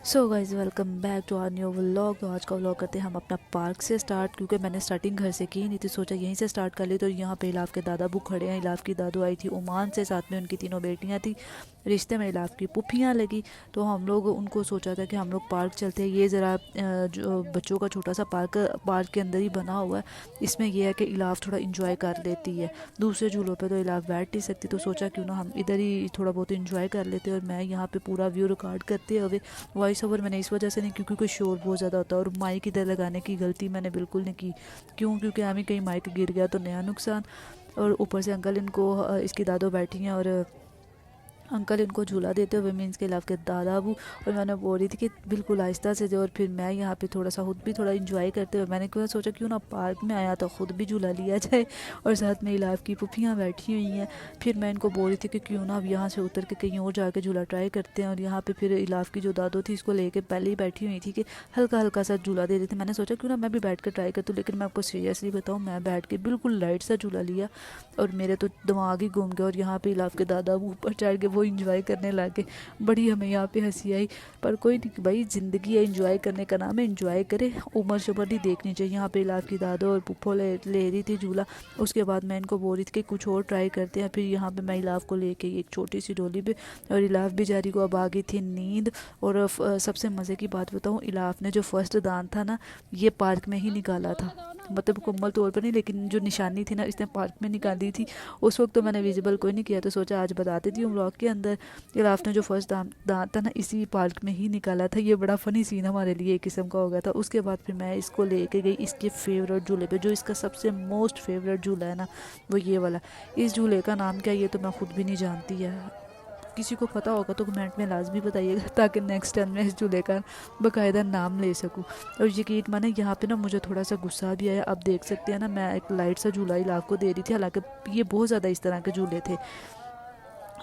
So guys welcome back to our new vlog. तो आज का व्लॉग करते हैं हम अपना पार्क से स्टार्ट, क्योंकि मैंने स्टार्टिंग घर से की नहीं थी, सोचा यहीं से स्टार्ट कर ली। तो यहाँ पे इलाफ के दादा बू खड़े हैं। इलाफ की दादू आई थी ओमान से, साथ में उनकी तीनों बेटियाँ थी। रिश्ते में इलाफ की पुफियाँ लगी, तो हम लोग उनको सोचा था कि हम लोग पार्क चलते हैं। ये ज़रा जो बच्चों का छोटा सा पार्क के अंदर ही बना हुआ है। इसमें यह है कि इलाफ थोड़ा इंजॉय कर लेती है, दूसरे झूलों पे तो इलाफ बैठ नहीं सकती। तो सोचा क्यों ना हम इधर ही थोड़ा बहुत इंजॉय कर लेते। और मैं यहाँ पे पूरा व्यू रिकॉर्ड करते हुए, वॉइस ओवर मैंने इस वजह से नहीं क्योंकि कोई शोर बहुत ज़्यादा होता है, और माइक इधर लगाने की गलती मैंने बिल्कुल नहीं की। क्यों? क्योंकि हमें कहीं माइक गिर गया तो नया नुकसान। और ऊपर से अंकल इनको इसकी दादो बैठी हैं, और अंकल इनको झूला देते हुए मीन्स के इलाफ के दादा बू। और मैंने बोल रही थी कि बिल्कुल आहिस्ता से दे। और फिर मैं यहाँ पे थोड़ा सा खुद भी थोड़ा इंजॉय करते हुए मैंने क्यों सोचा क्यों ना पार्क में आया तो ख़ुद भी झूला लिया जाए। और साथ में इलाफ की पुफियाँ बैठी हुई हैं। फिर मैं इनको बोल रही थी कि क्यों ना अब यहाँ से उतर के कहीं और जाके झूला ट्राई करते हैं। और यहाँ पे फिर इलाफ की जो दादो थी इसको लेके पहले ही बैठी हुई थी कि हल्का हल्का सा झूला दे रही थी। मैंने सोचा क्यों ना मैं भी बैठ कर ट्राई करती हूँ, लेकिन मैं आपको सीरियसली बताऊँ, मैं बैठ के बिल्कुल लाइट सा झूला लिया और मेरे तो दिमाग ही घूम गया। और यहाँ पे इलाफ के दादा ऊपर चढ़ के वो इंजॉय करने लगे। बड़ी हमें यहाँ पे हंसी आई, पर कोई नहीं भाई, ज़िंदगी है, इंजॉय करने का नाम है, इंजॉय करे, उम्र शुम्र नहीं देखनी चाहिए। यहाँ पे इलाफ की दादो और पुप्पो ले रही थी झूला। उसके बाद मैं इनको बोल रही थी कि कुछ और ट्राई करते हैं। फिर यहाँ पे मैं इलाफ को लेके एक छोटी सी डोली पे, और इलाफ बेचारी को अब आ गई थी नींद। और सबसे मज़े की बात बताऊँ, इलाफ ने जो फर्स्ट दांत था ना, ये पार्क में ही निकाला था। मतलब मुकम्मल तौर पर नहीं, लेकिन जो निशानी थी ना, इसने पार्क में निकाली थी। उस वक्त तो मैंने विजिबल कोई नहीं किया, तो सोचा आज बताती थी व्लॉग के अंदर। इलाफ ने जो फर्स्ट दांत था ना, इसी पार्क में ही निकाला था। ये बड़ा फ़नी सीन हमारे लिए एक किस्म का हो गया था। उसके बाद फिर मैं इसको लेके गई इसके फेवरेट झूले पे, जो इसका सबसे मोस्ट फेवरेट झूला है ना, वो ये वाला। इस झूले का नाम क्या है ये तो मैं खुद भी नहीं जानती है। किसी को पता होगा तो कमेंट में लाजमी बताइएगा, ताकि नेक्स्ट टाइम मैं इस झूले का बाकायदा नाम ले सकूं। और यकीन माने यहाँ पे ना मुझे थोड़ा सा गुस्सा भी आया। आप देख सकते हैं ना, मैं एक लाइट सा झूला इलाफ को दे रही थी, हालांकि ये बहुत ज़्यादा इस तरह के झूले थे,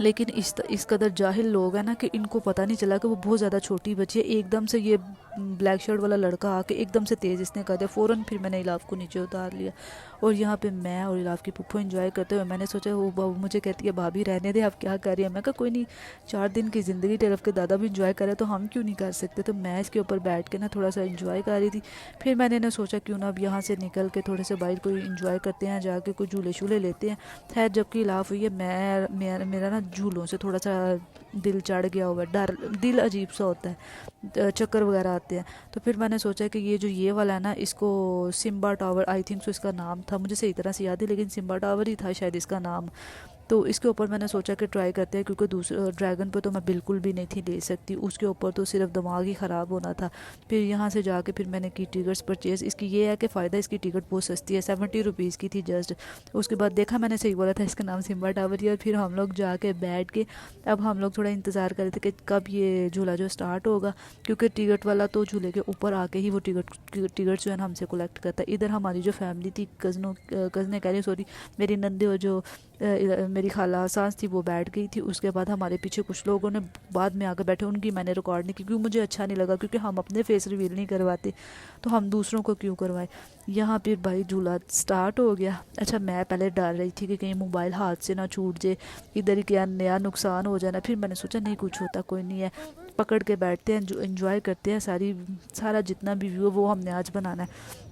लेकिन इस कदर जाहिल लोग हैं ना कि इनको पता नहीं चला कि वो बहुत ज़्यादा छोटी बच्ची है। एकदम से ये ब्लैक शर्ट वाला लड़का आके एकदम से तेज़ इसने कर दिया फ़ौरन। फिर मैंने इलाफ को नीचे उतार लिया, और यहाँ पे मैं और इलाफ की पुप्पो एंजॉय करते हुए, मैंने सोचा वो मुझे कहती है भाभी रहने दे, आप क्या कर रही है। मैं कहा कोई नहीं, 4 दिन की ज़िंदगी तरफ के दादा भी इंजॉय करे तो हम क्यों नहीं कर सकते। तो मैं इसके ऊपर बैठ के ना थोड़ा सा इंजॉय कर रही थी। फिर मैंने ना सोचा क्यों ना अब यहाँ से निकल के थोड़े से बाहर कोई इंजॉय करते हैं, जाके कोई झूले शूले लेते हैं। खैर जबकि इलाफ हुई है, मेरा ना झूलों से थोड़ा सा दिल चढ़ गया हुआ है, डर, दिल अजीब सा होता है, चक्कर वगैरह आते हैं। तो फिर मैंने सोचा कि ये वाला है ना, इसको Simba tower, I think so इसका नाम था, मुझे सही तरह से याद है, लेकिन सिम्बा टावर ही था शायद इसका नाम। तो इसके ऊपर मैंने सोचा कि ट्राई करते हैं, क्योंकि दूसरे ड्रैगन पे तो मैं बिल्कुल भी नहीं थी ले सकती, उसके ऊपर तो सिर्फ दिमाग ही ख़राब होना था। फिर यहाँ से जाके फिर मैंने की टिकट्स परचेज़। इसकी ये है कि फ़ायदा, इसकी टिकट बहुत सस्ती है, 70 रुपीज़ की थी जस्ट। उसके बाद देखा मैंने सही बोला था, इसका नाम सिम्बा टावर ही है। और फिर हम लोग जाके बैठ के, अब हम लोग थोड़ा इंतज़ार कर रहे थे कि कब ये झूला जो स्टार्ट होगा, क्योंकि टिकट वाला तो झूले के ऊपर आके ही वो टिकट जो है ना हमसे कलेक्ट करता है। इधर हमारी जो फैमिली थी, कज़नें कह रही, सॉरी, मेरी नंदे और जो मेरी खाला सास थी वो बैठ गई थी। उसके बाद हमारे पीछे कुछ लोगों ने बाद में आकर बैठे, उनकी मैंने रिकॉर्ड नहीं की क्योंकि मुझे अच्छा नहीं लगा, क्योंकि हम अपने फेस रिवील नहीं करवाते तो हम दूसरों को क्यों करवाएं। यहाँ पे भाई झूला स्टार्ट हो गया। अच्छा मैं पहले डर रही थी कि कहीं मोबाइल हाथ से ना छूट जाए, इधर ही क्या नया नुकसान हो जाना। फिर मैंने सोचा नहीं कुछ होता, कोई नहीं है, पकड़ के बैठते हैं, इंजॉय करते हैं, सारा जितना भी व्यू वो हमने आज बनाना है।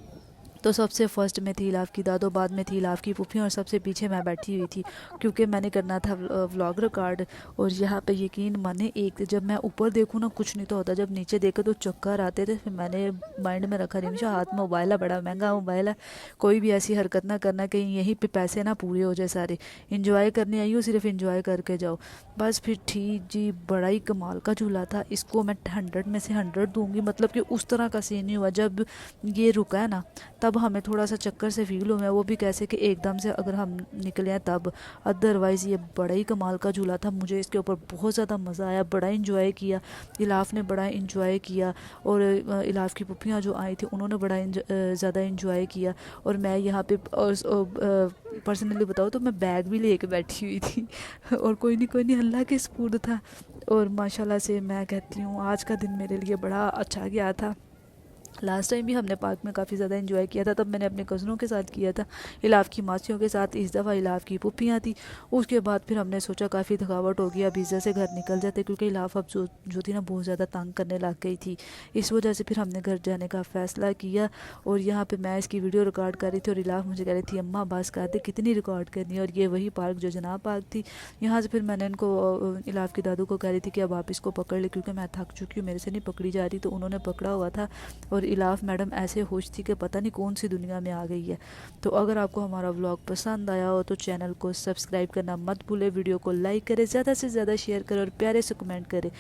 तो सबसे फर्स्ट में थी इलाफ की दादो, बाद में थी इलाफ की पुफी, और सबसे पीछे मैं बैठी हुई थी क्योंकि मैंने करना था व्लॉग रिकॉर्ड। और यहाँ पे यकीन माने, एक जब मैं ऊपर देखूँ ना कुछ नहीं तो होता, जब नीचे देखे तो चक्कर आते थे। फिर मैंने माइंड में रखा, निमिषा हाथ में मोबाइल है, बड़ा महंगा मोबाइल है, कोई भी ऐसी हरकत ना करना कहीं यहीं पे पैसे ना पूरे हो जाए सारे। इंजॉय करने आई हो, सिर्फ इंजॉय करके जाओ बस। फिर ठीक जी, बड़ा ही कमाल का झूला था, इसको मैं 100 में से 100 दूंगी। मतलब कि उस तरह का सीन नहीं हुआ जब ये रुका है ना, तब हमें थोड़ा सा चक्कर से फील हुआ, वो भी कैसे कि एकदम से अगर हम निकले हैं तब। अदरवाइज़ ये बड़ा ही कमाल का झूला था, मुझे इसके ऊपर बहुत ज़्यादा मज़ा आया, बड़ा इंजॉय किया, इलाफ ने बड़ा इंजॉय किया। और इलाफ की पुप्पियाँ जो आई थी उन्होंने बड़ा ज़्यादा इंजॉय किया। और मैं यहाँ पे पर्सनली बताऊँ तो मैं बैग भी लेके बैठी हुई थी और कोई नहीं अल्लाह के सुपुर्द था। और माशाल्लाह से मैं कहती हूँ आज का दिन मेरे लिए बड़ा अच्छा गया था। लास्ट टाइम भी हमने पार्क में काफ़ी ज़्यादा एंजॉय किया था, तब मैंने अपने कज़नों के साथ किया था, इलाफ की मासियों के साथ। इस दफ़ा इलाफ की पुप्पियाँ थी। उसके बाद फिर हमने सोचा काफ़ी थकावट हो गई, अब इज्जत से घर निकल जाते, क्योंकि इलाफ अब जो थी ना बहुत ज़्यादा तंग करने लग गई थी। इस वजह से फिर हमने घर जाने का फ़ैसला किया। और यहाँ पर मैं इसकी वीडियो रिकॉर्ड कर रही थी और इलाफ मुझे कह रही थी अम्मा बस कर दे, कितनी रिकॉर्ड करनी है। और ये वही पार्क जो जनाब पार्क थी। यहाँ से फिर मैंने इनको इलाफ की दादू को कह रही थी कि अब आप इसको पकड़ ले, क्योंकि मैं थक चुकी हूँ, मेरे से नहीं पकड़ी जा रही। तो उन्होंने पकड़ा हुआ था और इलाफ मैडम ऐसे होश थी कि पता नहीं कौन सी दुनिया में आ गई है। तो अगर आपको हमारा व्लॉग पसंद आया हो तो चैनल को सब्सक्राइब करना मत भूलें, वीडियो को लाइक करें, ज़्यादा से ज़्यादा शेयर करें और प्यारे से कमेंट करें।